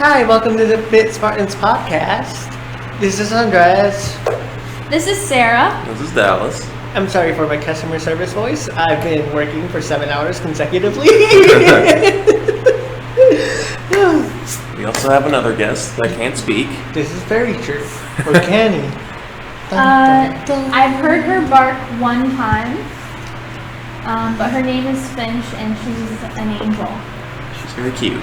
Hi, welcome to the Fit Spartans Podcast. This is Andres. This is Sarah. This is Dallas. I'm sorry for my customer service voice. I've been working for 7 hours consecutively. We also have another guest that can't speak. This is very true. Or can he? I've heard her bark one time, but her name is Finch, and she's an angel. She's very cute.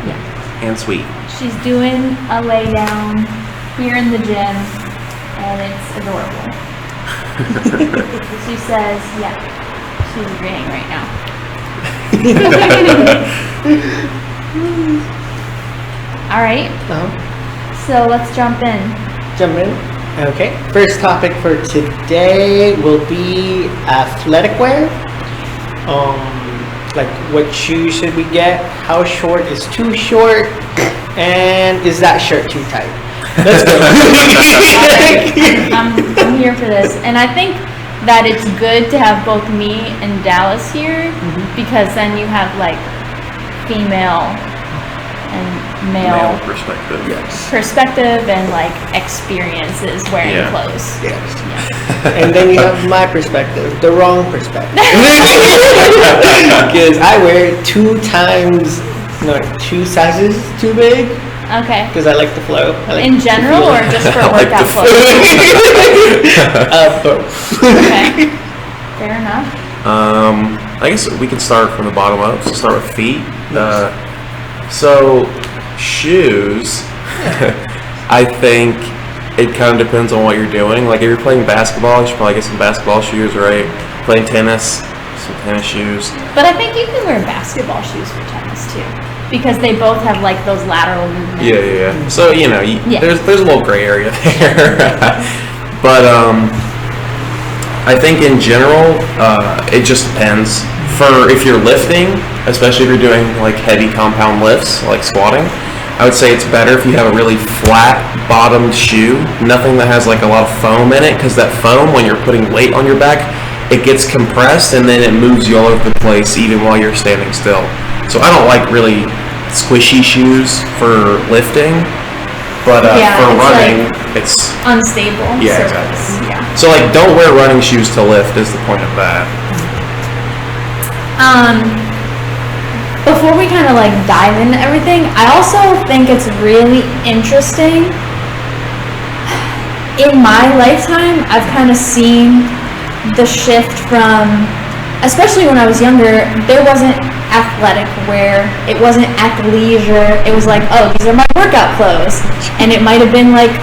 Yeah. And sweet. She's doing a lay down here in the gym, and it's adorable. She says, yeah, she's agreeing right now. All right, so let's jump in. Jump in. Okay. First topic for today will be athletic wear. Like what shoes should we get? How short is too short? And is that shirt too tight? Let's go. I'm here for this, and I think that it's good to have both me and Dallas here, because then you have like female and male perspective. Yes. perspective and like experiences wearing clothes. Yes. Yeah. And then you have my perspective, the wrong perspective. Because I wear 2 sizes too big. Okay. Because I like the flow. In general, or just for workout clothes? Both. Okay. Fair enough. I guess we can start from the bottom up. So start with feet. So shoes, I think it kind of depends on what you're doing. Like if you're playing basketball, you should probably get some basketball shoes, right? Playing tennis, some tennis shoes. But I think you can wear basketball shoes for tennis too, because they both have like those lateral movements. Yeah. So there's a little gray area there. But I think in general, it just depends. For if you're lifting, especially if you're doing like heavy compound lifts, like squatting, I would say it's better if you have a really flat bottomed shoe, nothing that has like a lot of foam in it, because that foam, when you're putting weight on your back, it gets compressed and then it moves you all over the place even while you're standing still. So I don't like really squishy shoes for lifting, but for running, it's unstable. Yeah, surface. exactly. Yeah. So like, don't wear running shoes to lift is the point of that. Before we kind of like dive into everything, I also think it's really interesting. In my lifetime, I've kind of seen the shift from, especially when I was younger, there wasn't athletic wear, it wasn't athleisure, it was like, oh, these are my workout clothes, and it might have been like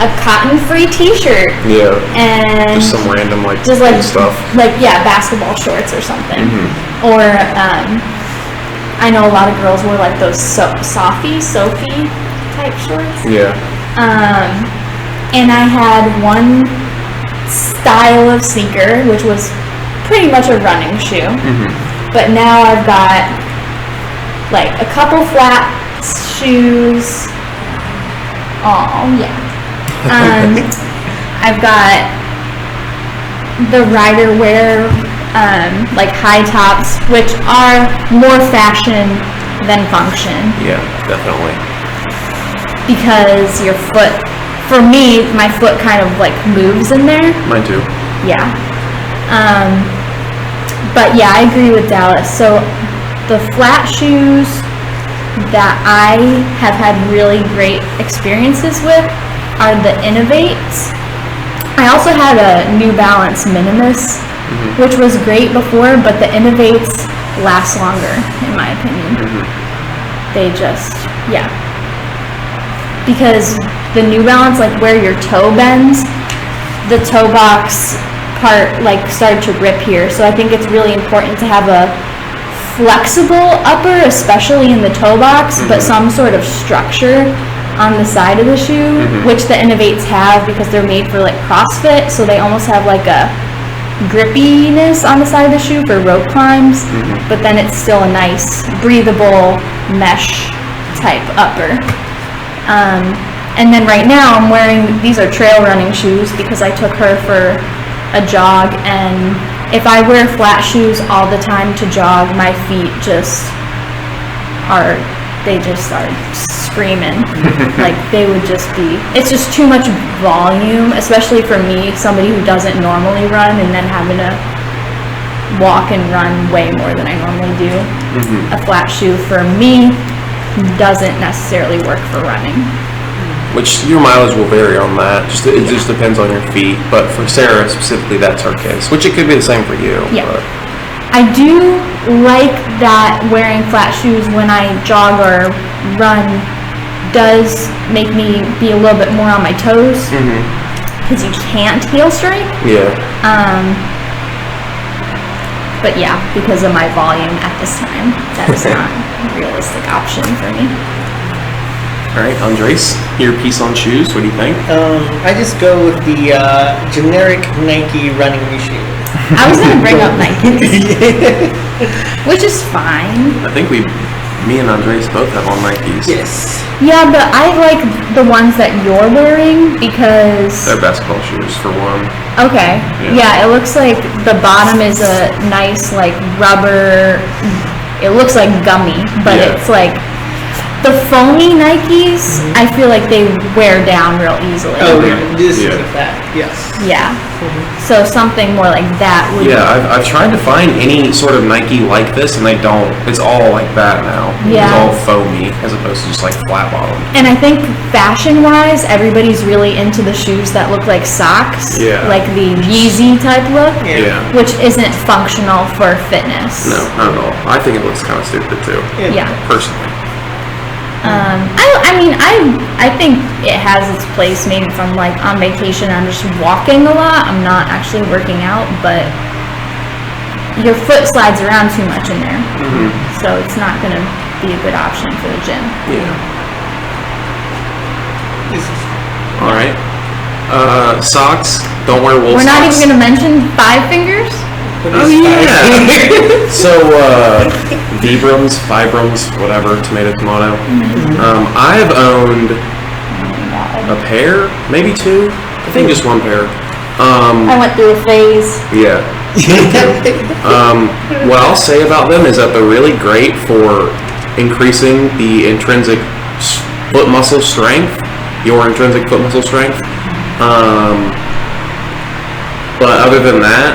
a cotton-free t-shirt. Yeah. And just some random like stuff. Like basketball shorts or something. Or I know a lot of girls wear like those Sophie type shorts. Yeah. And I had one style of sneaker, which was pretty much a running shoe. But now I've got like a couple flat shoes. I've got the rider wear, like high tops, which are more fashion than function. Yeah, definitely. Because your foot, for me, my foot kind of like moves in there. Mine too. Yeah. But yeah, I agree with Dallas. So the flat shoes that I have had really great experiences with are the Innovates. I also had a New Balance Minimus, which was great before, but the Innovates last longer, in my opinion. They just, because the New Balance, like where your toe bends, the toe box part like started to rip here. So I think it's really important to have a flexible upper, especially in the toe box, but some sort of structure on the side of the shoe, which the Innovates have because they're made for like CrossFit, so they almost have like a grippiness on the side of the shoe for rope climbs, but then it's still a nice breathable mesh type upper. And then right now I'm wearing, these are trail running shoes because I took her for a jog, and if I wear flat shoes all the time to jog, my feet just are they just start screaming. Like they would just be, it's just too much volume, especially for me, somebody who doesn't normally run, and then having to walk and run way more than I normally do. A flat shoe for me doesn't necessarily work for running. Which your mileage will vary on that. It just depends on your feet. But for Sarah specifically, that's her case. Which it could be the same for you. Yeah. But. I do like that wearing flat shoes when I jog or run does make me be a little bit more on my toes. Because you can't heel strike. Yeah. But yeah, because of my volume at this time, that is not a realistic option for me. All right, Andres, your piece on shoes. What do you think? I just go with the generic Nike running shoe. I was gonna bring up Nikes, which is fine. I think me and Andres both have on Nikes. Yes. Yeah, but I like the ones that you're wearing because They're basketball shoes for one. okay, yeah, it looks like the bottom is a nice like rubber. It looks like gummy, but it's like the foamy Nikes. I feel like they wear down real easily. Oh, this is that. Yes. Yeah. So something more like that would. Yeah, I've tried to find any sort of Nike like this, and they don't. It's all like that now. Yeah. It's all foamy as opposed to just like flat bottom. And I think fashion-wise, everybody's really into the shoes that look like socks. Yeah. Like the Yeezy type look. Yeah. Which isn't functional for fitness. No, not at all. I think it looks kind of stupid too. Yeah. Personally. I think it has its place maybe from like on vacation. I'm just walking a lot. I'm not actually working out, but your foot slides around too much in there. So it's not going to be a good option for the gym. Yeah. All right. Socks. Don't wear wool We're socks. not even going to mention 5 fingers. Oh yeah. So Vibrams, whatever, tomato. I've owned a pair, maybe 2. I think just 1 pair. I went through a phase. Yeah. What I'll say about them is that they're really great for increasing the intrinsic foot muscle strength, your intrinsic foot muscle strength. But other than that,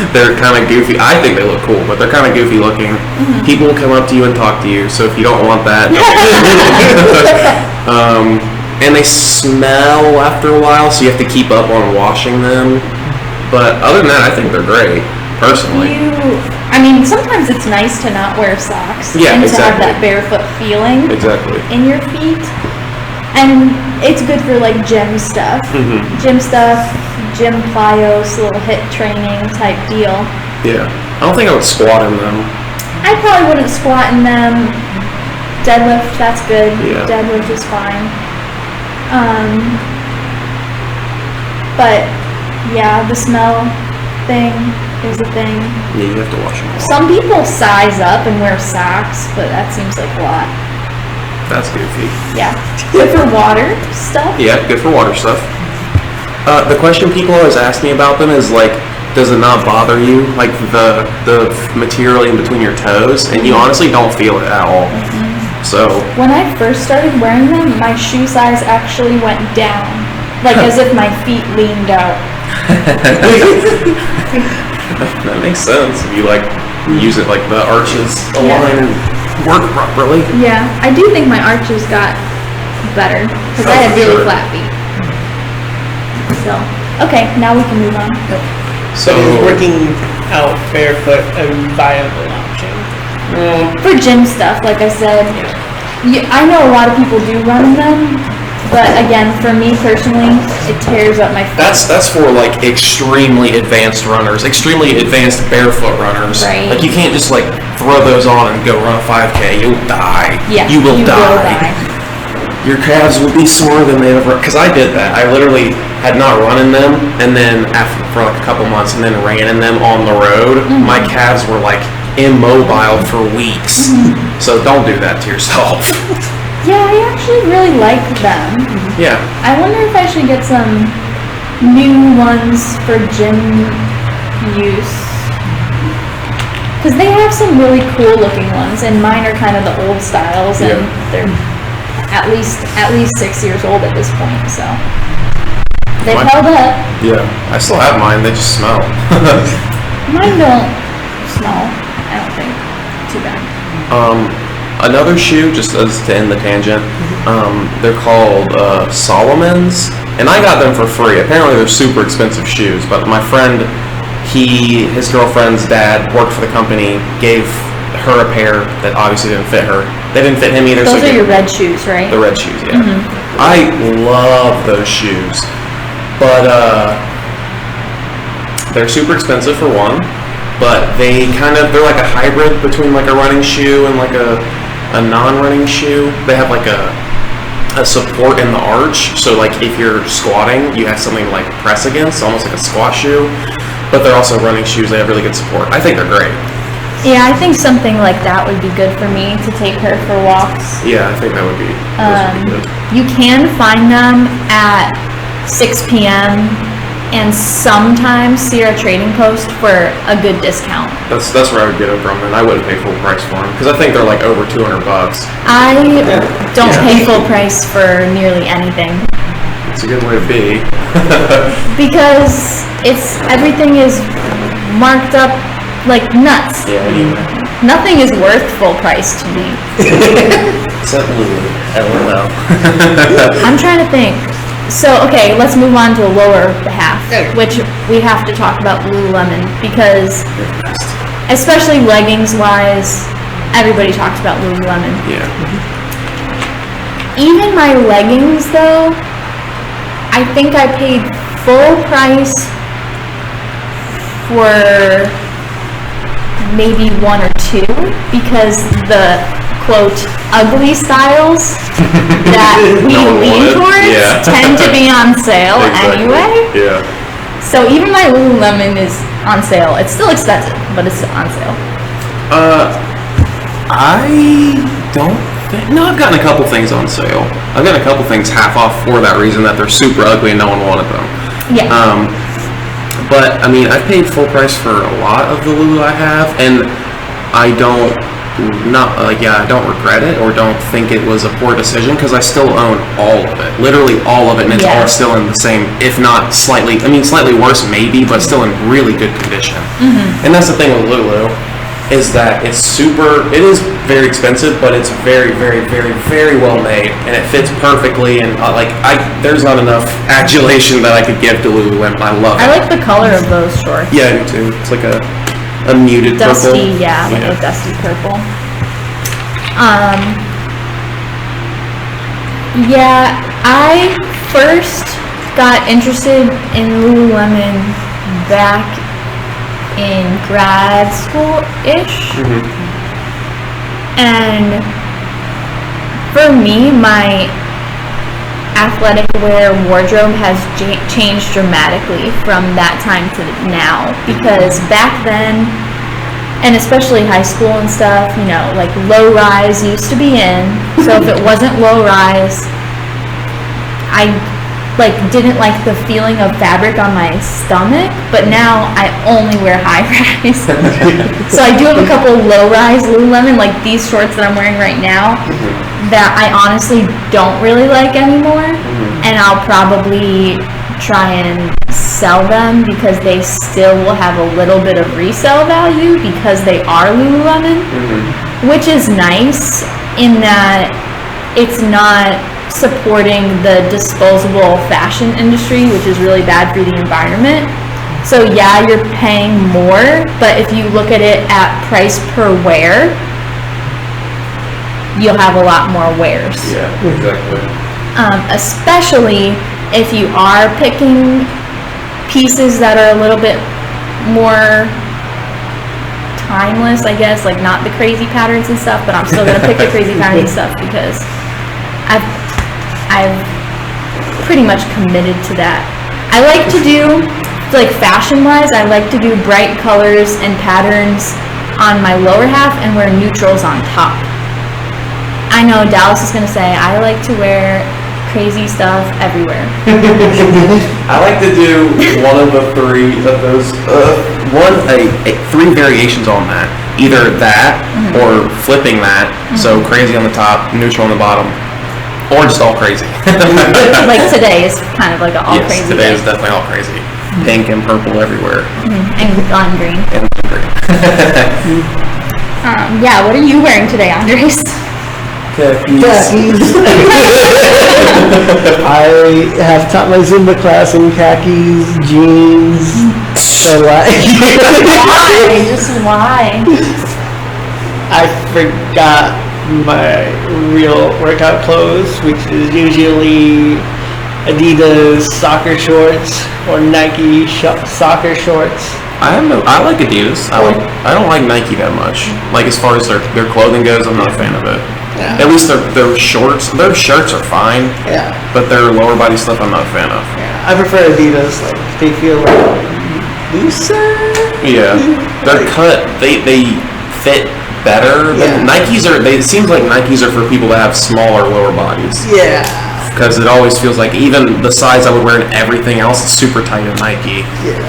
they're kind of goofy. I think they look cool, but they're kind of goofy looking. People will come up to you and talk to you, so if you don't want that. And they smell after a while, so you have to keep up on washing them. But other than that, I think they're great, personally. Sometimes it's nice to not wear socks. Yeah, and exactly. to have that barefoot feeling in your feet. And it's good for like gym stuff. Gym plyos, little hit training type deal. Yeah. I don't think I would squat in them. I probably wouldn't squat in them. Deadlift, that's good. Yeah. Deadlift is fine. But yeah, the smell thing is a thing. Yeah, you have to wash them all. Some people size up and wear socks, but that seems like a lot. That's goofy. Yeah. Good for water stuff. Yeah, good for water stuff. The question people always ask me about them is like, does it not bother you, like the material in between your toes? And you honestly don't feel it at all. So when I first started wearing them, my shoe size actually went down, like as if my feet leaned out. That makes sense. If you like use it like the arches align and work properly. Yeah, I do think my arches got better because I had really flat feet. So, okay, now we can move on. So is working out barefoot a viable option? For gym stuff, like I said, I know a lot of people do run in them, but again, for me personally, it tears up my feet. That's for like extremely advanced runners, extremely advanced barefoot runners. Right. Like you can't just like throw those on and go run a 5K. You'll die. Yeah, you will die. Your calves will be sore than they ever. Because I did that. I literally had not run in them, and then for like a couple months, and then ran in them on the road. My calves were like immobile for weeks. So don't do that to yourself. Yeah, I actually really like them. Yeah. I wonder if I should get some new ones for gym use. Because they have some really cool looking ones, and mine are kind of the old styles, and they're at least 6 years old at this point, so they've held up. Yeah, I still have mine. They just smell. Mine don't smell, I don't think, too bad. Another shoe, just as to end the tangent, they're called Solomon's, and I got them for free. Apparently they're super expensive shoes, but my friend, his girlfriend's dad worked for the company, gave her a pair that obviously didn't fit her. They didn't fit him either. Those are your red shoes, right? The red shoes, yeah. Mm-hmm. I love those shoes, but they're super expensive for one, but they're like a hybrid between like a running shoe and like a non-running shoe. They have like a support in the arch, so like if you're squatting, you have something to like press against, almost like a squat shoe. But they're also running shoes. They have really good support. I think they're great. Yeah, I think something like that would be good for me to take her for walks. Yeah, I think that would be good. You can find them at 6 p.m. and sometimes see our trading post for a good discount. That's where I would get it from, and I wouldn't pay full price for them because I think they're like over $200. I don't pay full price for nearly anything. It's a good way to be. Because everything is marked up like nuts. Yeah, anyway. Nothing is worth full price to me. Except Lulu. LOL. I'm trying to think. So, okay, let's move on to the lower half, which we have to talk about Lululemon because, especially leggings-wise, everybody talks about Lululemon. Yeah. Even my leggings, though, I think I paid full price for maybe one or two because the quote ugly styles that we lean towards tend to be on sale anyway. Yeah. So even my Lululemon is on sale. It's still expensive, but it's on sale. I don't think. No, I've gotten a couple things on sale. I've gotten a couple things half off for that reason that they're super ugly and no one wanted them. Yeah. But I mean, I've paid full price for a lot of the Lulu I have, and I don't regret it or don't think it was a poor decision because I still own all of it, literally all of it, and it's all still in the same, if not slightly worse maybe, but still in really good condition. Mm-hmm. And that's the thing with Lulu, is that it is very expensive, but it's very, very, very, very well made, and it fits perfectly, and there's not enough adulation that I could give to Lululemon. I love it. I like the color of those shorts. Yeah, I do too. It's like a muted dusty, purple. like a dusty purple. I first got interested in Lululemon back in grad school-ish. Mm-hmm. And for me, my athletic wear wardrobe has changed dramatically from that time to now, because back then, and especially high school and stuff, like low rise used to be in, so if it wasn't low rise, I didn't like the feeling of fabric on my stomach, but now I only wear high rise. So I do have a couple low rise Lululemon, like these shorts that I'm wearing right now, that I honestly don't really like anymore, and I'll probably try and sell them because they still will have a little bit of resale value because they are Lululemon, which is nice in that it's not supporting the disposable fashion industry, which is really bad for the environment. So yeah, you're paying more, but if you look at it at price per wear, you'll have a lot more wears. Yeah, exactly. Especially if you are picking pieces that are a little bit more timeless, I guess, like not the crazy patterns and stuff, but I'm still gonna pick the crazy patterns and stuff because I've pretty much committed to that. I like to do, like fashion-wise, I like to do bright colors and patterns on my lower half and wear neutrals on top. I know Dallas is going to say I like to wear crazy stuff everywhere. I like to do one of the three of those. Three variations on that. Either that or flipping that. So crazy on the top, neutral on the bottom, or just all crazy. Like today is kind of like an all yes, crazy today day. is definitely all crazy. Pink and purple everywhere. And on green. And green. Yeah, what are you wearing today, Andres? Khakis. I have taught my Zumba class in khakis, jeans. So Why? Just why? I forgot my real workout clothes, which is usually Adidas soccer shorts or Nike soccer shorts. I like Adidas. I don't like Nike that much. Like as far as their clothing goes, I'm not a fan of it. Yeah. At least their shorts, their shirts are fine. Yeah. But their lower body stuff, I'm not a fan of. Yeah. I prefer Adidas. Like they feel like looser. Yeah. They're cut. They fit better. Yeah. Nikes are. It seems like Nikes are for people that have smaller lower bodies. Yeah. Because it always feels like even the size I would wear in everything else is super tight in Nike. Yeah.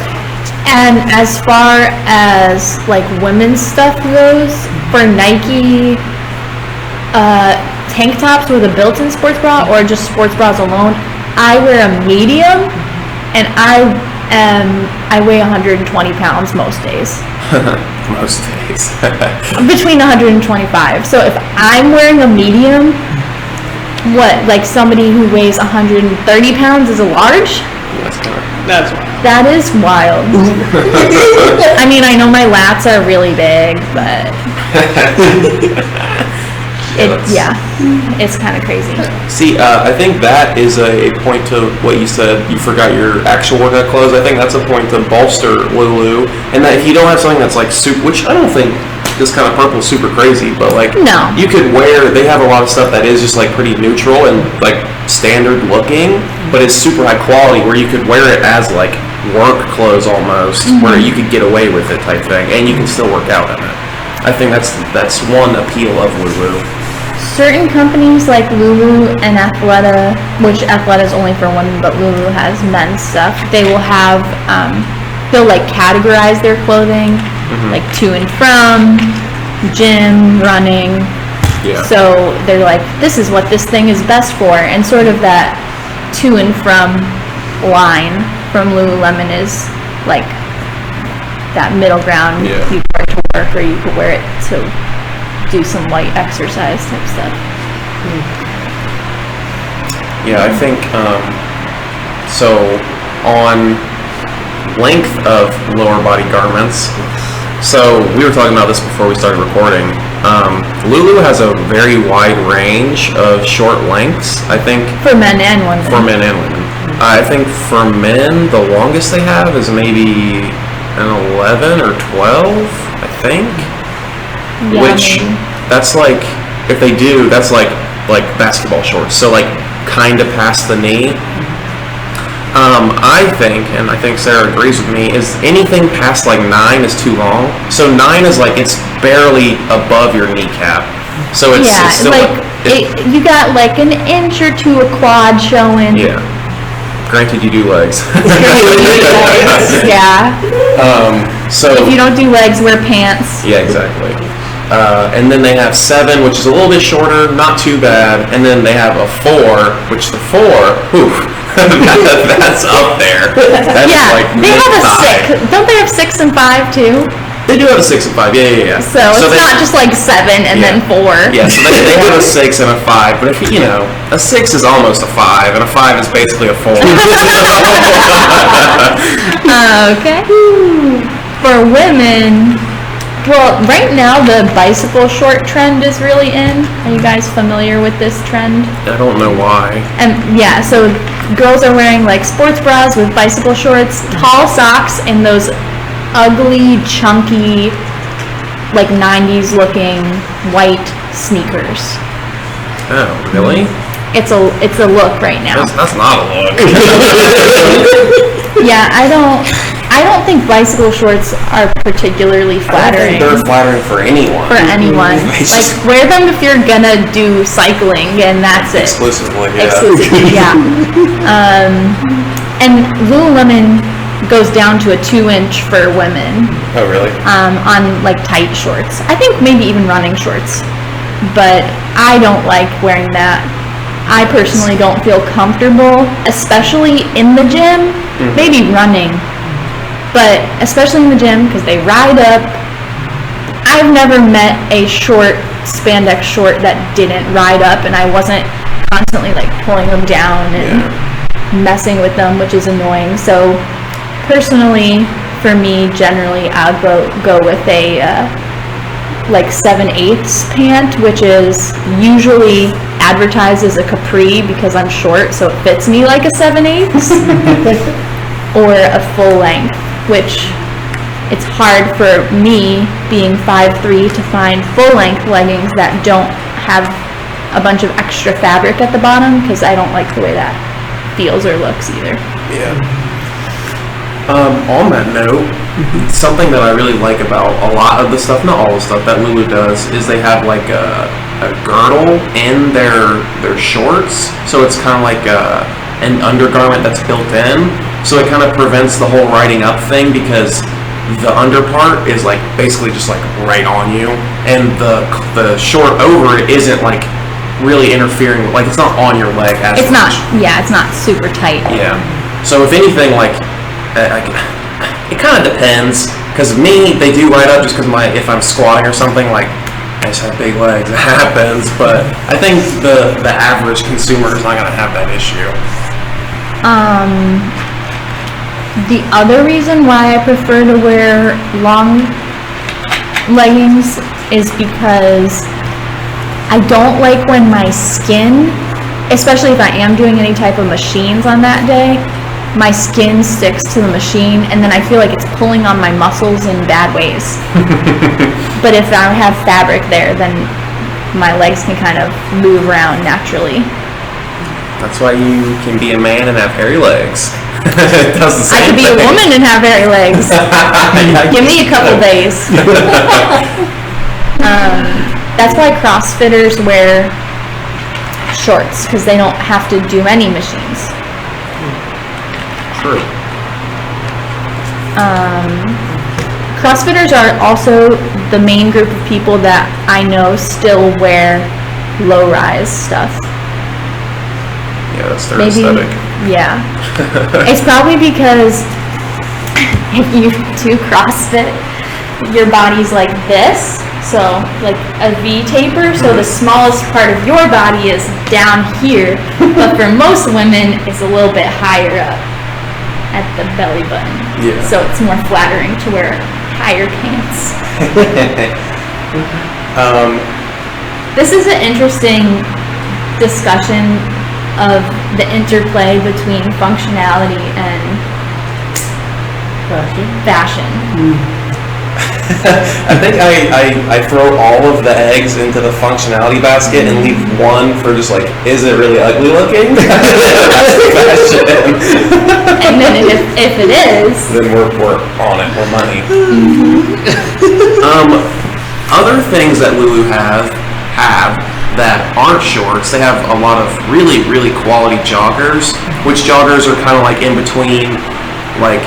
And as far as like women's stuff goes, for Nike tank tops with a built-in sports bra or just sports bras alone, I wear a medium, and I weigh 120 pounds most days. Most days. Between 125. So if I'm wearing a medium, like somebody who weighs 130 pounds is a large? That's why. That is wild. I mean, I know my lats are really big, but it's kind of crazy. See, I think that is a point to what you said. You forgot your actual workout clothes. I think that's a point to bolster Lulu, and that if you don't have something that's like super, which I don't think this kind of purple is super crazy, but like no, you could wear. They have a lot of stuff that is just like pretty neutral and like standard looking, but it's super high quality where you could wear it as like work clothes almost, where you could get away with it type thing, and you can still work out in it. I think that's one appeal of Lulu. Certain companies like Lulu and Athleta, which Athleta is only for women, but Lulu has men's stuff. They will have, they'll like categorize their clothing, like to and from, gym, running. Yeah. So they're like, this is what this thing is best for, and sort of that to and from line from Lululemon is like that middle ground. Yeah. You wear it to work, or you could wear it to do some light exercise type stuff. Yeah, I think so. On length of lower body garments, so we were talking about this before we started recording. Lulu has a very wide range of short lengths, I think. For men and women. For men and women. I think for men, the longest they have is maybe an 11 or 12, I think. Yeah, Which, maybe. that's like, if they do, that's like basketball shorts. So like kind of past the knee. I think, and I think Sarah agrees with me, is anything past like 9 is too long. So 9 is like, it's barely above your kneecap. So it's still like you got like an inch or two of quad showing. Yeah. Granted, you do legs. Yeah. So if you don't do legs, wear pants. yeah, exactly. And then they have 7, which is a little bit shorter, not too bad. And then they have a 4, which the 4, that's up there. That is like they have a mid-thigh. 6. Don't they have 6 and 5 too? They do have a 6 and 5. Yeah. So it's they, not just like 7 and then 4. Yeah, so they have a 6 and a 5. But if you know, a 6 is almost a 5, and a 5 is basically a 4. Okay. For women, well, right now the bicycle short trend is really in. Are you guys familiar with this trend? I don't know why. And yeah, so girls are wearing like sports bras with bicycle shorts, tall socks, and those ugly, chunky, like 90s looking white sneakers. Oh, really? It's a look right now. That's not a look. Yeah, I don't. I don't think bicycle shorts are particularly flattering. I don't think they're flattering for anyone. For anyone. Like, wear them if you're gonna do cycling, and that's it. Exclusively, yeah. Exclusively, yeah. And Lululemon goes down to a 2-inch for women. Oh, really? On like tight shorts. I think maybe even running shorts. But I don't like wearing that. I personally don't feel comfortable, especially in the gym. Maybe running, but especially in the gym because they ride up. I've never met a spandex short that didn't ride up, and I wasn't constantly like pulling them down and messing with them, which is annoying. So personally, for me, generally, I would go with a like 7/8 pant, which is usually advertised as a capri because I'm short, so it fits me like a 7/8, or a full length, which it's hard for me, being 5'3", to find full length leggings that don't have a bunch of extra fabric at the bottom, because I don't like the way that feels or looks either. Yeah. On that note, something that I really like about a lot of the stuff, not all the stuff that Lulu does, is they have like a girdle in their shorts, so it's kind of like an undergarment that's built in, so it kind of prevents the whole riding up thing, because the under part is like basically just like right on you, and the short over it isn't like really interfering, like it's not on your leg as it's much. It's not super tight. Yeah, so if anything, like it kind of depends, because me, they do ride up just because if I'm squatting or something, like I just have big legs, it happens, but I think the average consumer is not going to have that issue. The other reason why I prefer to wear long leggings is because I don't like when my skin, especially if I am doing any type of machines on that day, my skin sticks to the machine, and then I feel like it's pulling on my muscles in bad ways. But if I have fabric there, then my legs can kind of move around naturally. That's why you can be a man and have hairy legs. It does the same I could be thing. a woman and have hairy legs. Give me a couple days. That's why CrossFitters wear shorts, because they don't have to do any machines. True. CrossFitters are also the main group of people that I know still wear low-rise stuff. Yeah, that's their aesthetic. Yeah. It's probably because if you do CrossFit, your body's like this, so like a V taper, so the smallest part of your body is down here, but for most women it's a little bit higher up at the belly button. Yeah. So it's more flattering to wear higher pants. This is an interesting discussion of the interplay between functionality and fashion. I think I throw all of the eggs into the functionality basket and leave one for just like, is it really ugly looking? That's fashion. And then if it is, then we're on it. We're money. Other things that Lulu have that aren't shorts, they have a lot of really, really quality joggers, which joggers are kind of like in between like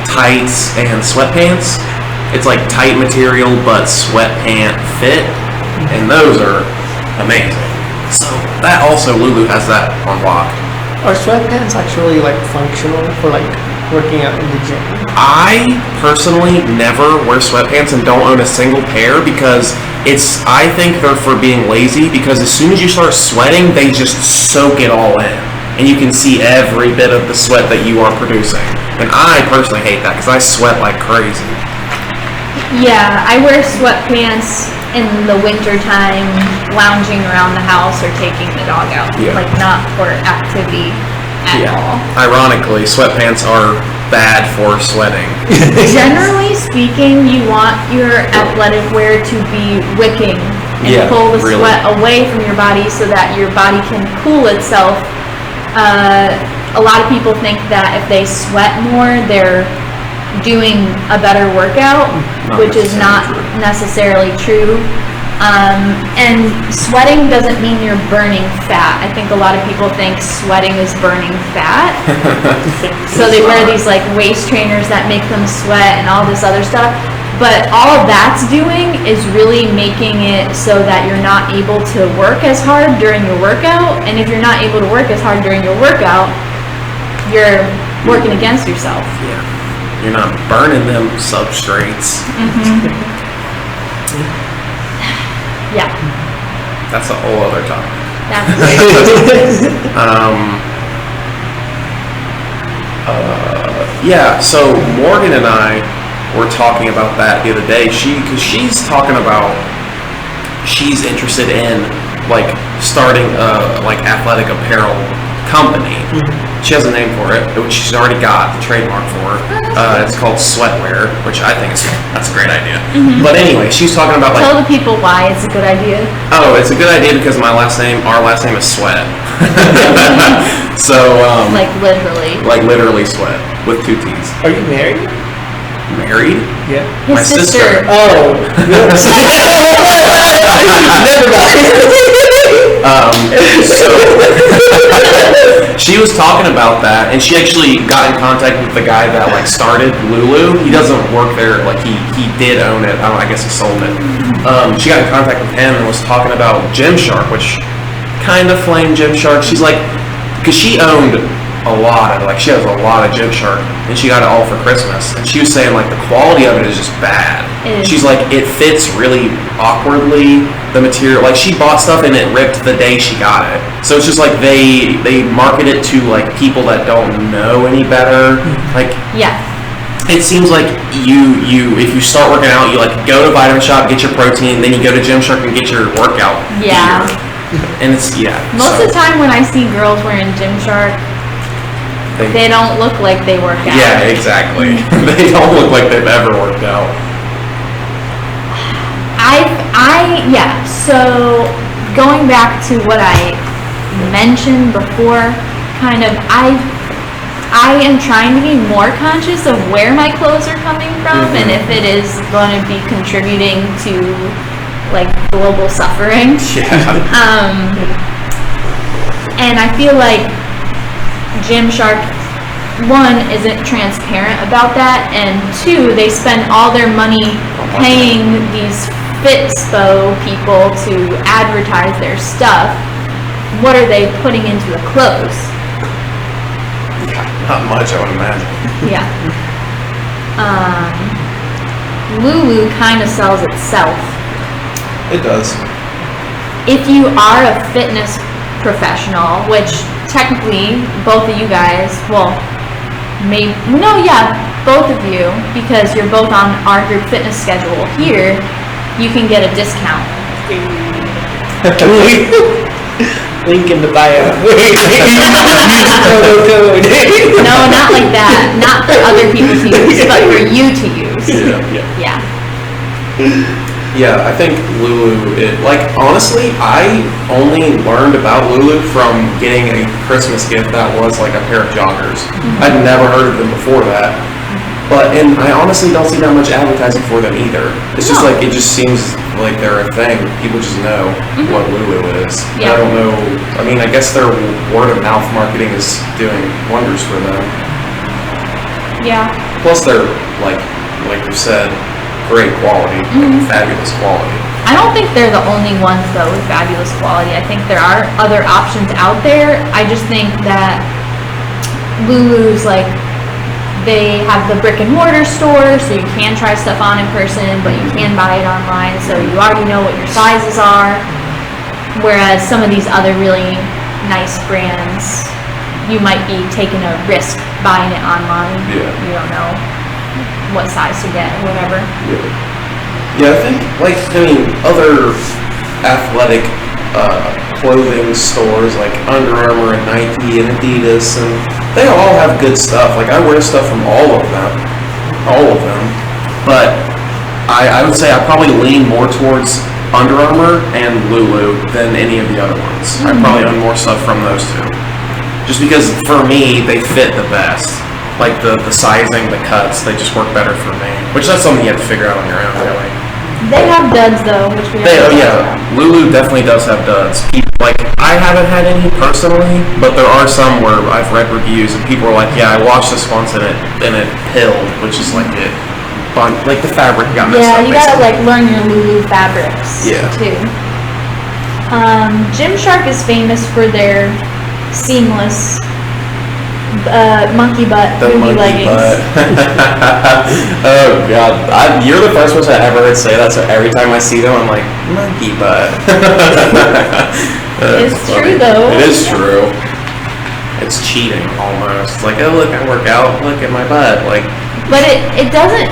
tights and sweatpants. It's like tight material but sweatpant fit, and those are amazing. So that also, Lulu has that on lock. Are sweatpants actually like functional for like working out in the gym? I personally never wear sweatpants and don't own a single pair, because I think they're for being lazy, because as soon as you start sweating, they just soak it all in, and you can see every bit of the sweat that you are producing. And I personally hate that, because I sweat like crazy. yeah, I wear sweatpants in the winter time, lounging around the house or taking the dog out. Yeah. Like not for activity at all. Ironically, sweatpants are bad for sweating. Generally speaking, you want your athletic wear to be wicking and pull the sweat away from your body so that your body can cool itself. A lot of people think that if they sweat more, their doing a better workout, which is not necessarily true. And sweating doesn't mean you're burning fat. I think a lot of people think sweating is burning fat. So they wear these like waist trainers that make them sweat and all this other stuff. But all that's doing is really making it so that you're not able to work as hard during your workout. And if you're not able to work as hard during your workout, you're working against yourself. Yeah. You're not burning them substrates. Yeah. That's a whole other topic. That's yeah, so Morgan and I were talking about that the other day. Because she's talking about she's interested in like starting a like athletic apparel company. She has a name for it, which she's already got the trademark for. It's called Sweatwear, which I think that's a great idea. But anyway, she's talking about like. Tell the people why it's a good idea. Oh, it's a good idea because our last name is Sweat. So like literally. Like literally Sweat with 2 T's. Are you married? Married? Yeah. My sister. Oh. Never mind. So she was talking about that, and she actually got in contact with the guy that like started Lulu. He doesn't work there, like he did own it. I guess he sold it. She got in contact with him and was talking about Gymshark, which kind of flamed Gymshark. She's like, because she owned a lot of, like she has a lot of Gymshark, and she got it all for Christmas, and she was saying like the quality of it is just bad. She's like, it fits really awkwardly, the material, like she bought stuff and it ripped the day she got it. So it's just like they market it to like people that don't know any better. Like it seems like you if you start working out, you like go to Vitamin Shop, get your protein, then you go to Gymshark and get your workout gear. And it's most of the time when I see girls wearing Gymshark, they don't look like they work out. Yeah, exactly. They don't look like they've ever worked out. So going back to what I mentioned before, kind of, I am trying to be more conscious of where my clothes are coming from and if it is going to be contributing to like global suffering. And I feel like Gymshark, 1, isn't transparent about that, and 2, they spend all their money paying these Fit Spo people to advertise their stuff. What are they putting into the clothes? Not much, I would imagine. Yeah. Lulu kind of sells itself. It does. If you are a fitness professional, which technically both of you guys, both of you, because you're both on our group fitness schedule here, you can get a discount. Link in the bio. Use promo code. No, not like that. Not for other people to use, but for you to use. Yeah. Yeah, I think Lulu, honestly, I only learned about Lulu from getting a Christmas gift that was like a pair of joggers. I'd never heard of them before that. And I honestly don't see that much advertising for them either. It's just like, it just seems like they're a thing. People just know what Lulu is. I don't know, I mean, I guess their word of mouth marketing is doing wonders for them. Yeah. Plus they're, like you said, great quality, fabulous quality. I don't think they're the only ones though with fabulous quality. I think there are other options out there. I just think that Lulu's they have the brick and mortar store, so you can try stuff on in person, but you can buy it online, so you already know what your sizes are. Whereas some of these other really nice brands, you might be taking a risk buying it online. Yeah. You don't know what size to get or whatever. Yeah, I think other athletic clothing stores like Under Armour and Nike and Adidas, and they all have good stuff. Like I wear stuff from all of them. But I would say I probably lean more towards Under Armour and Lulu than any of the other ones. I probably own more stuff from those two. Just because for me they fit the best. like the sizing, the cuts, they just work better for me. Which that's something you have to figure out on your own, really. They have duds though, which we Lulu definitely does have duds. Like, I haven't had any personally, but there are some where I've read reviews and people are like, yeah, I washed this once and it pilled, which is like like the fabric got messed up. Yeah, you gotta like learn your Lulu fabrics too. Gymshark is famous for their seamless monkey butt booty leggings. Oh god, you're the first person I ever heard say that. So every time I see them, I'm like, monkey butt. It's true though. It is true. It's cheating almost. It's like, oh look, I work out. Look at my butt. Like, but it doesn't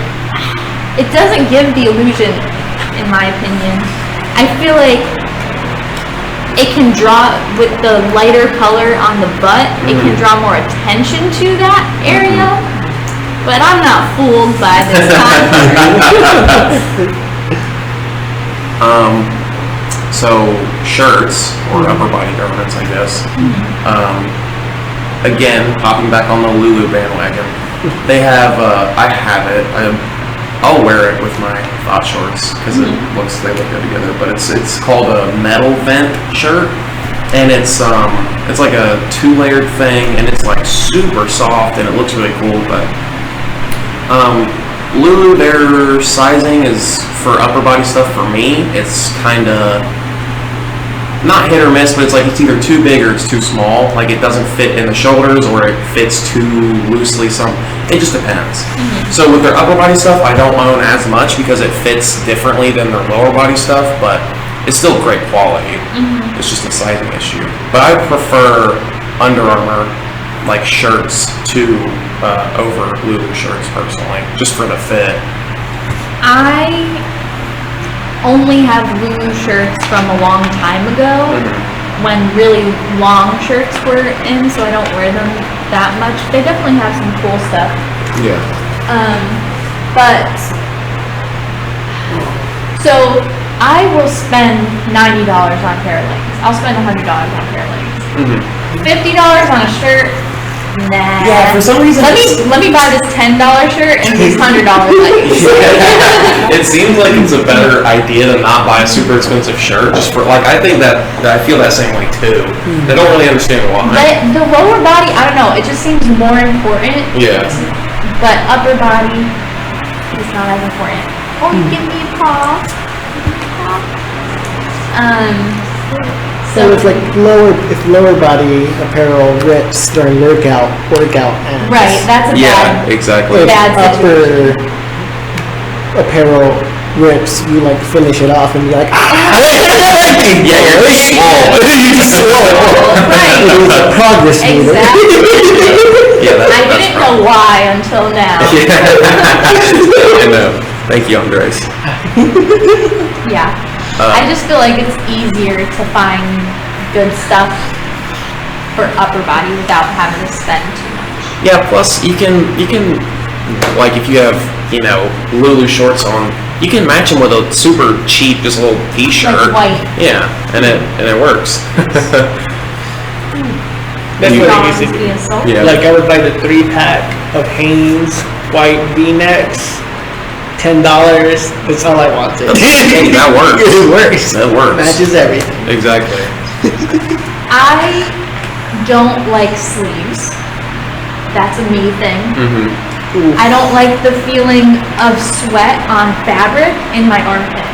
give the illusion, in my opinion. I feel like it can draw, with the lighter color on the butt, it can draw more attention to that area, but I'm not fooled by this concept. So shirts, or upper body garments, I guess. Again, hopping back on the Lulu bandwagon, they have, I have it, I'll wear it with my thought shorts because they look good together. But it's called a metal vent shirt, and it's like a 2-layered thing, and it's like super soft, and it looks really cool. But Lulu, their sizing is for upper body stuff. For me, it's kind of not hit or miss, but it's like it's either too big or it's too small. Like it doesn't fit in the shoulders, or it fits too loosely. It just depends. So with their upper body stuff, I don't own as much because it fits differently than their lower body stuff, but it's still great quality. It's just a sizing issue. But I prefer Under Armour like shirts to over Lulu shirts personally, just for the fit. I only have Lulu shirts from a long time ago, when really long shirts were in, so I don't wear them that much. They definitely have some cool stuff. Yeah. But so I will spend $90 on a pair of leggings. I'll spend $100 on a pair of leggings. $50 on a shirt. Nah. Yeah, for some reason. Let me buy this $10 shirt and these $100 leggings. It seems like it's a better idea to not buy a super expensive shirt. Just for I think that I feel that same way too. They don't really understand why. But the lower body, I don't know. It just seems more important. Yeah. But upper body is not as important. Oh, you give me a paw. So it's like lower body apparel rips during workout ends. Right, that's a bad, exactly. bad upper apparel rips, you like finish it off and you're like, yeah, you're really small. You're swole. Right. It was a progress meter. Exactly. Yeah, I didn't know why until now. I know. Thank you, Andres. Yeah. I just feel like it's easier to find good stuff for upper body without having to spend too much. Yeah, plus you can like if you have, Lulu shorts on, you can match them with a super cheap just little t-shirt. Like white. Yeah, and it works. That's what I Dogs used to do. being sold. Yeah. Like I would buy the 3-pack of Hanes white V-necks, $10. That's all I wanted. That works. It works. That works. Matches everything. Exactly. I don't like sleeves. That's a me thing. I don't like the feeling of sweat on fabric in my armpit.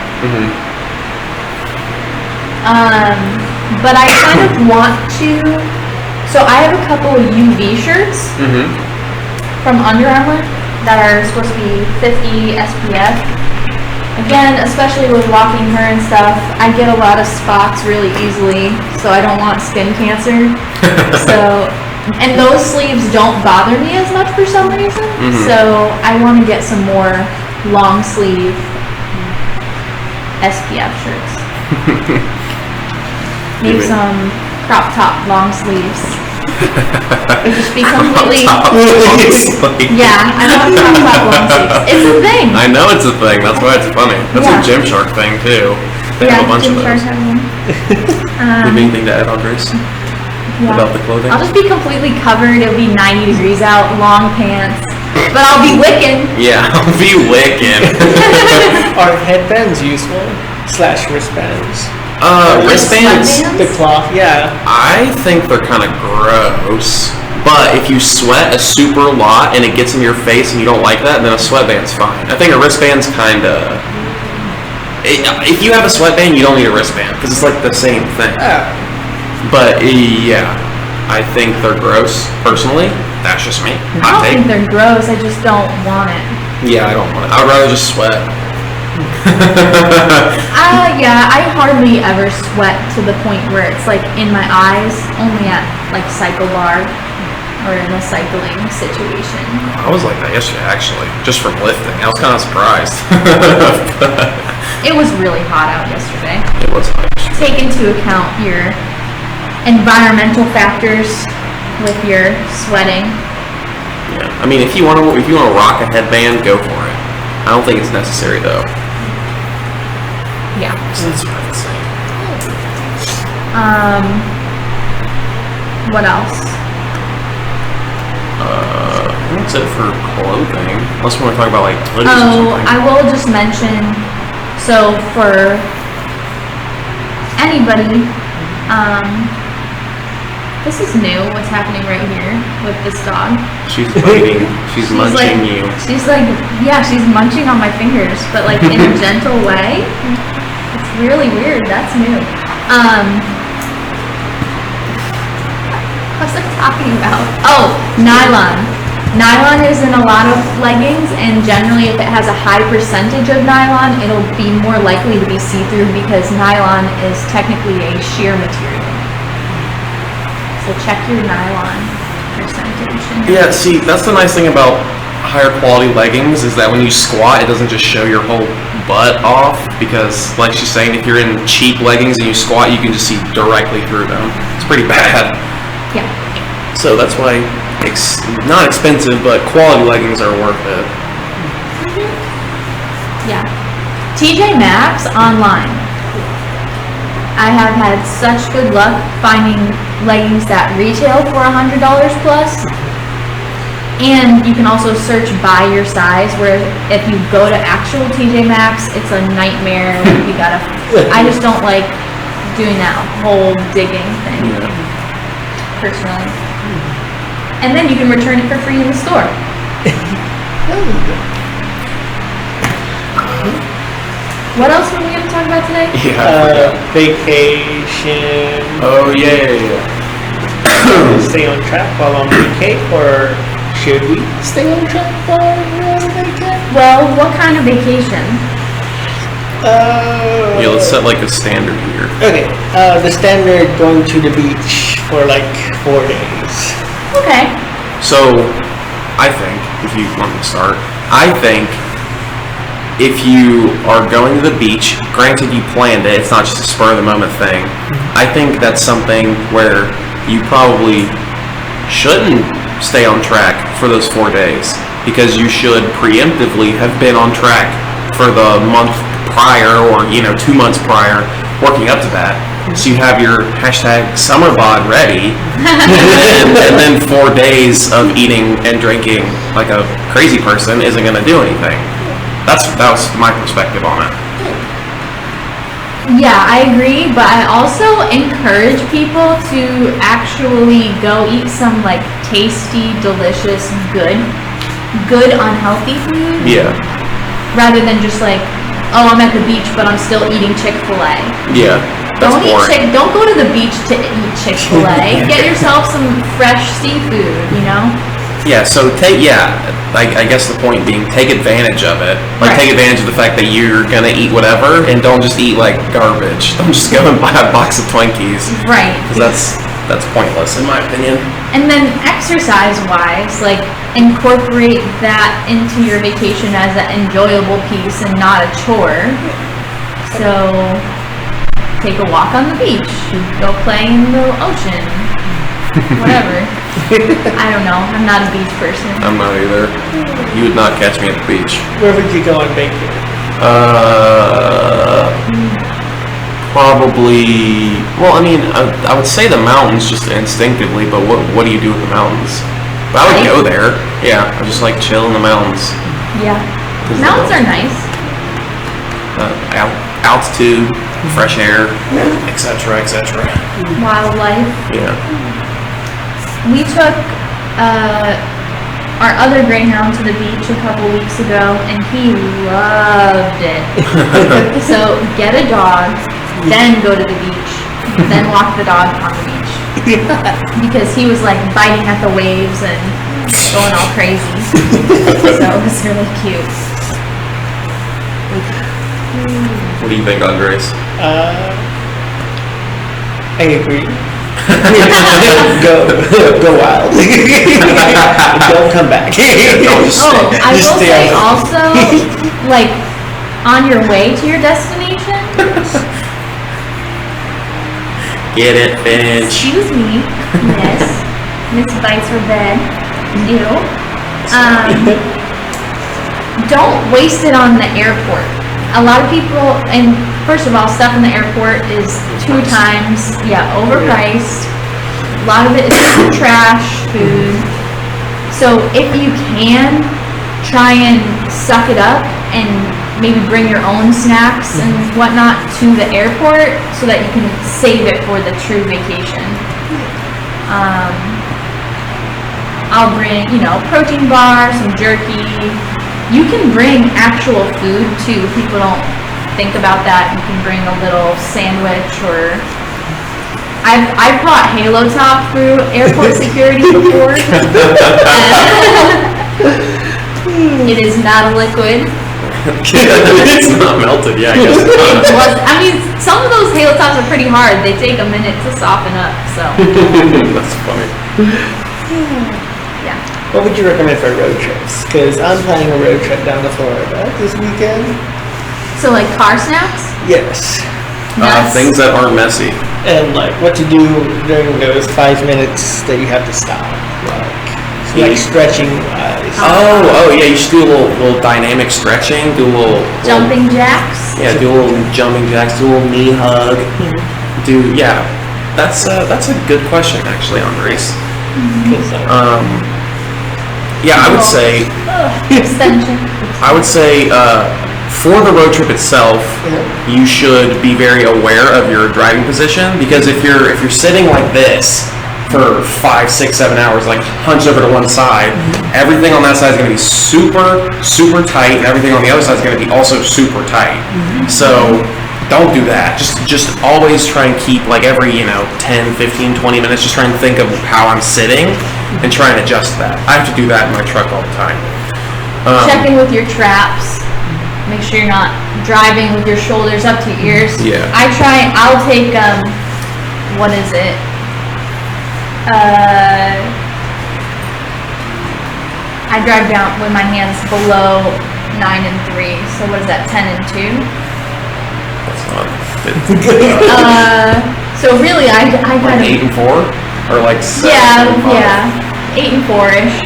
But I kind of want to. So I have a couple of UV shirts from Under Armour that are supposed to be 50 SPF. Again, especially with walking her and stuff, I get a lot of spots really easily, so I don't want skin cancer. And those sleeves don't bother me as much for some reason, so I want to get some more long sleeve SPF shirts. Maybe some crop top long sleeves. It just be completely. Yeah, I want crop top long sleeves. It's a thing. I know it's a thing. That's why it's funny. That's a Gymshark thing too. They have a bunch of those. Have one. Do you have anything to add, Andres? about the clothing? I'll just be completely covered. It'll be 90 degrees out, long pants, but I'll be wicking. Yeah, I'll be wicking. Are headbands useful? / wristbands? Wristbands? The cloth, yeah. I think they're kind of gross. But if you sweat a super lot and it gets in your face and you don't like that, then a sweatband's fine. I think a wristband's kind of... If you have a sweatband, you don't need a wristband because it's like the same thing. But yeah, I think they're gross. Personally, that's just me. I don't think they're gross. I just don't want it. Yeah, I don't want it. I'd rather just sweat. Yeah, I hardly ever sweat to the point where it's like in my eyes, only at like cycle bar or in a cycling situation. I was like that yesterday, actually, just from lifting. I was kind of surprised. It was really hot out yesterday. It was hot yesterday. Take into account your environmental factors with your sweating. Yeah, I mean, if you want to rock a headband, go for it. I don't think it's necessary though. Yeah. So that's what I would say. What else? That's it for clothing. Unless we want to talk about like hoodies or something. I will just mention, so for anybody, this is new, what's happening right here with this dog. She's biting. She's munching like, you. She's like, yeah, she's munching on my fingers, but like in a gentle way. It's really weird. That's new. What was I talking about? Oh, nylon. Nylon is in a lot of leggings, and generally if it has a high percentage of nylon, it'll be more likely to be see-through because nylon is technically a sheer material. So check your nylon percentage. Yeah, see, that's the nice thing about higher quality leggings is that when you squat, it doesn't just show your whole butt off because, like she's saying, if you're in cheap leggings and you squat, you can just see directly through them. It's pretty bad. Yeah. So that's why not expensive, but quality leggings are worth it. Yeah. TJ Maxx online. I have had such good luck finding leggings that retail for $100 plus. And you can also search by your size, where if you go to actual TJ Maxx, it's a nightmare. I just don't like doing that whole digging thing, personally. And then you can return it for free in the store. What else were we going to talk about today? Yeah. Vacation. Oh yeah. Stay on track while on vacay, or should we stay on track while we're on vacay? Well, what kind of vacation? Yeah, let's set like a standard here. Okay. The standard going to the beach for like 4 days. Okay. So, I think, if you want me to start, I think if you are going to the beach, granted you planned it, it's not just a spur of the moment thing, I think that's something where you probably shouldn't stay on track for those 4 days because you should preemptively have been on track for the month prior or 2 months prior working up to that. So you have your #summer bod ready, and then 4 days of eating and drinking like a crazy person isn't going to do anything. That was my perspective on it. Yeah, I agree, but I also encourage people to actually go eat some like tasty, delicious, good unhealthy food. Yeah. Rather than just like, oh, I'm at the beach, but I'm still eating Chick-fil-A. Yeah. That's boring. Don't go to the beach to eat Chick-fil-A. Get yourself some fresh seafood, Yeah, so I guess the point being, take advantage of it. Like, take advantage of the fact that you're gonna eat whatever, and don't just eat like garbage. Don't just go and buy a box of Twinkies. Right. Because that's pointless in my opinion. And then exercise-wise, like, incorporate that into your vacation as an enjoyable piece and not a chore. So, take a walk on the beach, go play in the ocean, whatever. I don't know, I'm not a beach person. I'm not either. You would not catch me at the beach. Where would you go on vacation? Probably. Well, I mean, I would say the mountains just instinctively, but what do you do with the mountains? But I would go there. Yeah, I just like chill in the mountains. Yeah. Mountains are nice. Altitude, fresh air, etc., etc. Wildlife. Yeah. We took our other greyhound to the beach a couple weeks ago, and he loved it. So get a dog, then go to the beach, then walk the dog on the beach. Because he was like biting at the waves and going all crazy. So it was really cute. What do you think, Andres? I agree. go wild. Don't come back. I will say also, like, on your way to your destination. Get it, Finch. Excuse me, Miss. Miss bites her bed. Ew. Don't waste it on the airport. A lot of people, and first of all, stuff in the airport is 2 times, overpriced. A lot of it is trash food. So if you can, try and suck it up and maybe bring your own snacks and whatnot to the airport so that you can save it for the true vacation. I'll bring, protein bar, some jerky. You can bring actual food too. People don't think about that. You can bring a little sandwich, or I've brought Halo Top through airport security before. It is not a liquid. It's not melted, yeah, I guess it's not. I mean, some of those Halo Tops are pretty hard. They take a minute to soften up, so. That's funny. Yeah. What would you recommend for road trips? Because I'm planning a road trip down to Florida this weekend. So like car snacks? Yes. Things that aren't messy. And like what to do during those 5 minutes that you have to stop. Like stretching wise. Oh yeah, you should do a little dynamic stretching, do a little jumping jacks. Yeah, do a little jumping jacks, do a little knee hug. That's a good question actually, Andres. I would say extension. I would say for the road trip itself, you should be very aware of your driving position, because if you're sitting like this for 5, 6, 7 hours, like hunched over to one side, everything on that side is going to be super, super tight, and everything on the other side is going to be also super tight. So don't do that. Just always try and keep like every 10, 15, 20 minutes, just try and think of how I'm sitting and try and adjust that. I have to do that in my truck all the time. Check in with your traps. Make sure you're not driving with your shoulders up to your ears. Yeah. I'll take what is it? I drive down with my hands below 9 and 3. So what is that? 10 and 2? That's not. So really, I kind like of 8 and 4, or like 7. Yeah, 8 and 4-ish.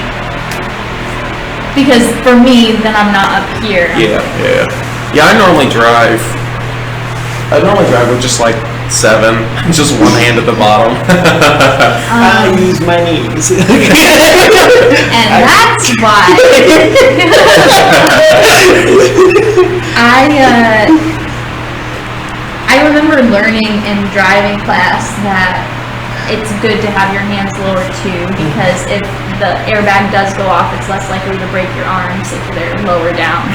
Because for me, then I'm not up here. Yeah. I normally drive with just like 7, just one hand at the bottom. I use my knees. And that's why I remember learning in driving class that it's good to have your hands lower too, because if the airbag does go off, it's less likely to break your arms if they're lower down.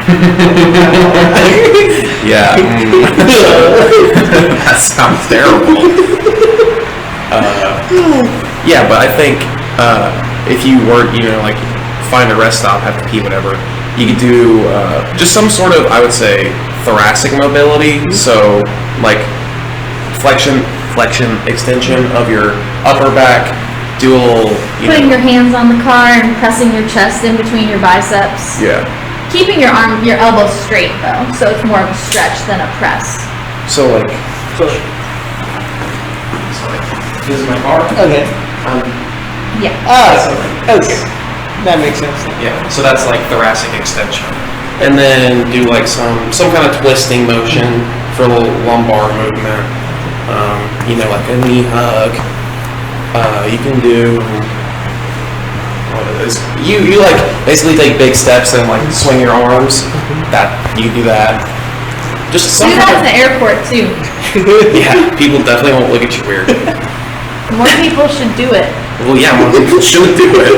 Yeah. That sounds terrible. Yeah, but I think if you were, like, find a rest stop, have to pee, whatever, you could do just some sort of, I would say, thoracic mobility. So, like, flexion, extension of your upper back, do a little, putting your hands on the car and pressing your chest in between your biceps. Yeah. Keeping your elbows straight though, so it's more of a stretch than a press. So like this is my car. Okay. Yeah. Okay. That makes sense. Yeah. So that's like thoracic extension, and then do like some kind of twisting motion for a little lumbar movement. Like a knee hug. You can do. What is you like basically take big steps and like swing your arms. That you do that. Just Do that in the airport too. Yeah, people definitely won't look at you weird. More people should do it. Well, yeah, more people should do it.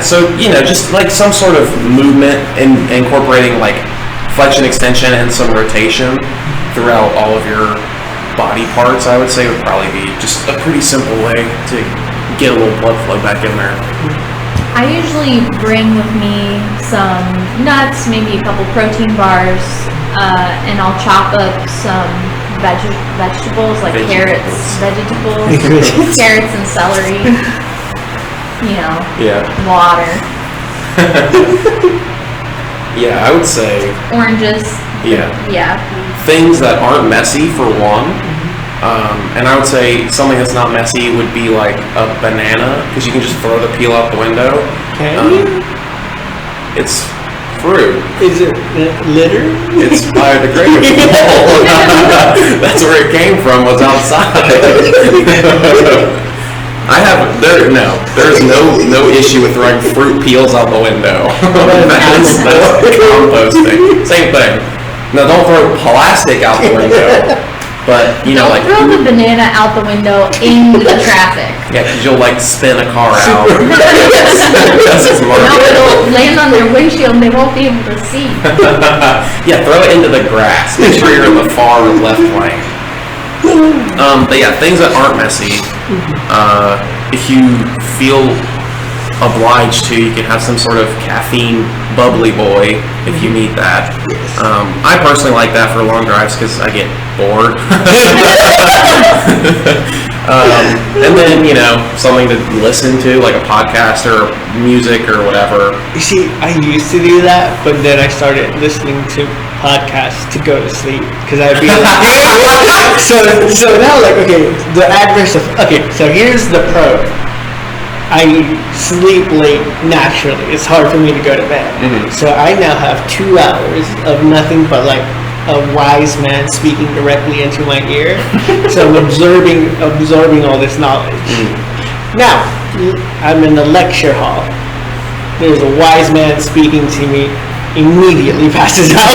So just like some sort of movement and incorporating like flexion, extension, and some rotation throughout all of your body parts, I would say would probably be just a pretty simple way to get a little blood flow back in there. I usually bring with me some nuts, maybe a couple protein bars, and I'll chop up some vegetables like carrots, carrots and celery. Water. Yeah, I would say oranges. Yeah. Things that aren't messy for one. And I would say something that's not messy would be like a banana, because you can just throw the peel out the window. Can you? It's fruit. Is it litter? It's biodegradable. That's where it came from, was outside. There's no issue with throwing fruit peels out the window. That's composting. Same thing. No, don't throw plastic out the window. But don't throw the banana out the window into the traffic. Yeah, because you'll spin a car out. It'll land on their windshield and they won't be able to see. Yeah, throw it into the grass. Make sure you're in the far left lane. But yeah, things that aren't messy. If you feel obliged to, you can have some sort of caffeine bubbly boy if you need that. I personally like that for long drives because I get bored. And then something to listen to, like a podcast or music or whatever. You see, I used to do that, but then I started listening to podcasts to go to sleep because I'd be like, so now the adverse of so here's the pro. I sleep late naturally. It's hard for me to go to bed. Mm-hmm. So I now have 2 hours of nothing but a wise man speaking directly into my ear. So I'm absorbing all this knowledge. Mm-hmm. Now, I'm in the lecture hall. There's a wise man speaking to me, immediately passes out.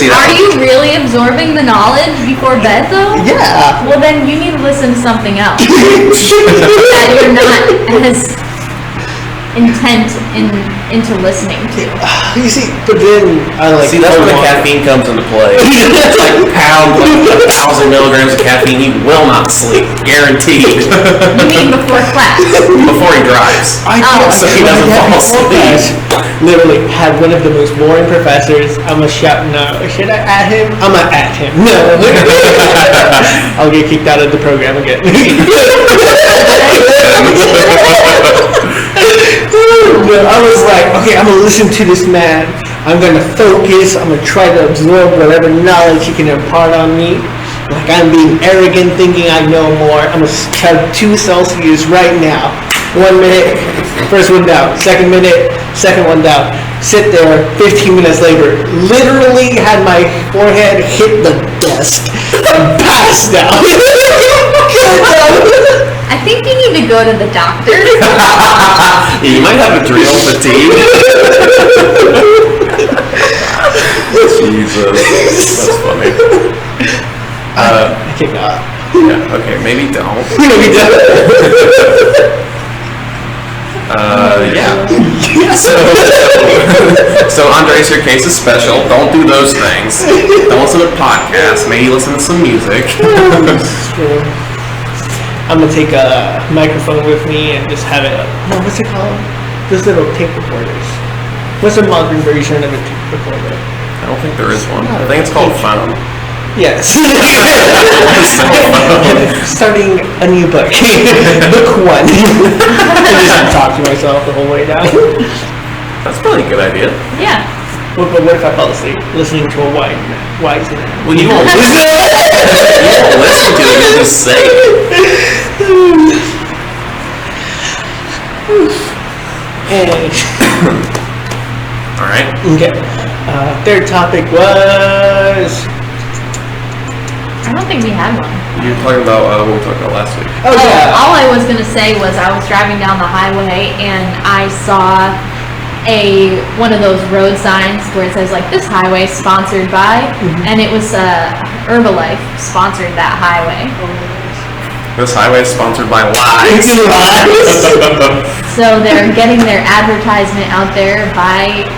Are you really absorbing the knowledge before bed though? Yeah. Well then you need to listen to something else that you're not as intent into listening to. You see, but then I see that's where the caffeine comes into play. It's like pound, 1,000 milligrams of caffeine. You will not sleep, guaranteed. You mean before class? Before he drives. So he doesn't fall asleep. Literally had one of the most boring professors. I'm gonna shout no. Should I at him? I'm gonna at him. No. I'll get kicked out of the program again. I was like, okay, I'm gonna listen to this man. I'm gonna focus. I'm gonna try to absorb whatever knowledge he can impart on me. Like I'm being arrogant, thinking I know more. I'm gonna have 2 Celsius right now. 1 minute, first one down. 2nd minute, second one down. Sit there. 15 minutes later, literally had my forehead hit the desk and passed out. I think you need to go to the doctor. You might have adrenal fatigue. Jesus, that's funny. I cannot. Yeah, okay, maybe don't. Maybe don't. So Andres, your case is special. Don't do those things. Don't listen to podcasts. Maybe listen to some music. I'm gonna take a microphone with me and just have it. What's it called? Those little tape recorders. What's a modern version of a tape recorder? I don't think there is one. I think it's called phone. Yes. Starting a new book. Book 1. I just talk to myself the whole way down. That's probably a good idea. Yeah. But what if I fall asleep listening to a wise man? Well, you won't listen. You won't listen to it. You just say it. All right. Okay. Third topic was. I don't think we had one. You were talking about what we talked about last week. Oh yeah. All I was gonna say was I was driving down the highway and I saw one of those road signs where it says like this highway sponsored by, and it was Herbalife sponsored that highway. This highway is sponsored by lies. So they're getting their advertisement out there by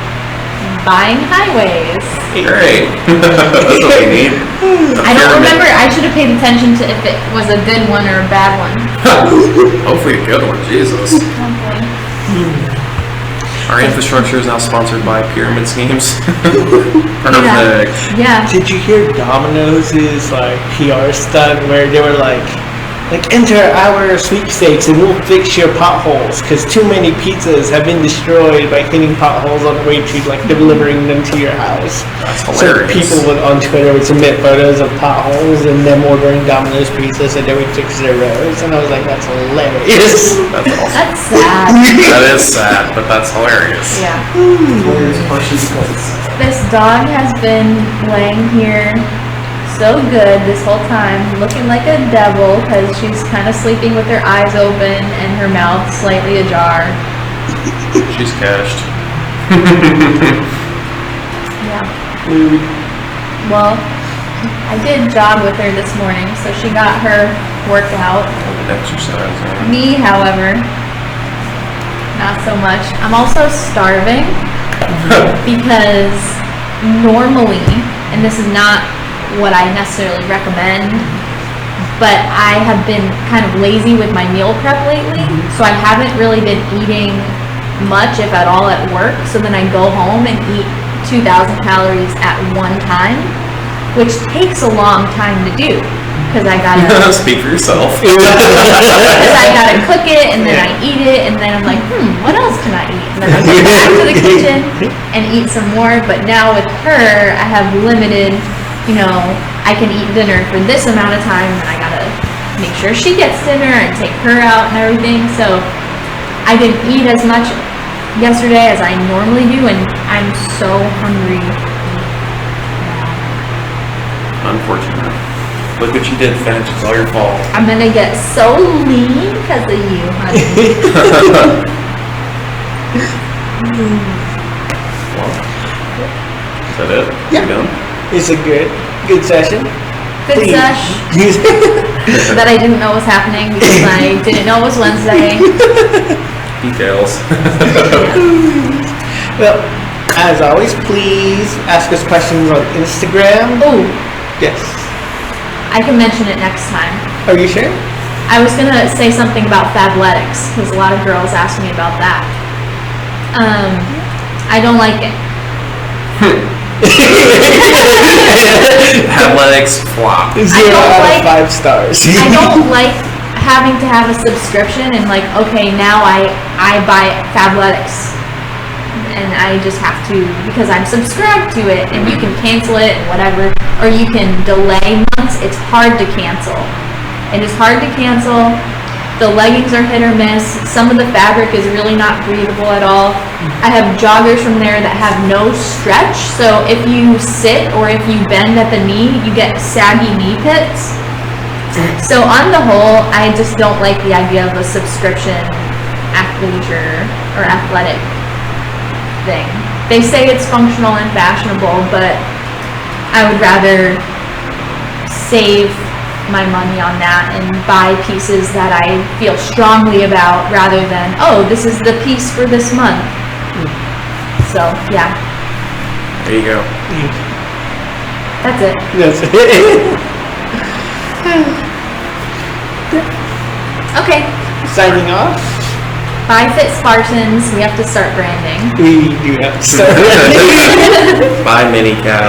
buying highways. Great. That's what we need. I don't remember. I should have paid attention to if it was a good one or a bad one. Hopefully a good one. Jesus. Our infrastructure is now sponsored by pyramid schemes. Perfect. Yeah. Did you hear Domino's like PR stunt where they were like enter our sweepstakes and we'll fix your potholes because too many pizzas have been destroyed by hitting potholes on the way to delivering them to your house. That's hilarious. So people on Twitter would submit photos of potholes and them ordering Domino's pizza so they would fix their roads, and I was like, that's hilarious. That's awesome. That's sad. That is sad, but that's hilarious. Yeah. Consequence. This dog has been laying here so good this whole time, looking like a devil because she's kind of sleeping with her eyes open and her mouth slightly ajar. She's cashed. Yeah. Well, I did jog with her this morning, so she got her workout. Exercise. Me, however, not so much. I'm also starving because normally, and this is not what I necessarily recommend, but I have been kind of lazy with my meal prep lately, so I haven't really been eating much, if at all, at work. So then I go home and eat 2,000 calories at one time, which takes a long time to do because I gotta speak for yourself. Because I gotta cook it and then I eat it and then I'm like, what else can I eat? And then I go back to the kitchen and eat some more. But now with her, I have limited. I can eat dinner for this amount of time, and I gotta make sure she gets dinner and take her out and everything. So I didn't eat as much yesterday as I normally do, and I'm so hungry. Unfortunate. Look what you did, Finch. It's all your fault. I'm gonna get so lean because of you, honey. Well, is that it? Yeah. You done? It's a good session. Good sesh. That I didn't know was happening because I didn't know it was Wednesday. Details. Well, as always, please ask us questions on Instagram. Oh, Yes. I can mention it next time. Are you sure? I was gonna say something about Fabletics because a lot of girls ask me about that. I don't like it. Athletics flop. 0 out of 5 stars. I don't like having to have a subscription and okay, now I buy Fabletics and I just have to because I'm subscribed to it, and you can cancel it and whatever, or you can delay months. It's hard to cancel. It is hard to cancel. The leggings are hit or miss. Some of the fabric is really not breathable at all. I have joggers from there that have no stretch, so if you sit or if you bend at the knee, you get saggy knee pits. So on the whole, I just don't like the idea of a subscription athleisure or athletic thing. They say it's functional and fashionable, but I would rather save my money on that and buy pieces that I feel strongly about rather than, this is the piece for this month. So, yeah. There you go. That's it. That's it. Okay. Signing off. Bye, Fit Spartans. We have to start branding. We do have to start. Bye, Mini Cow.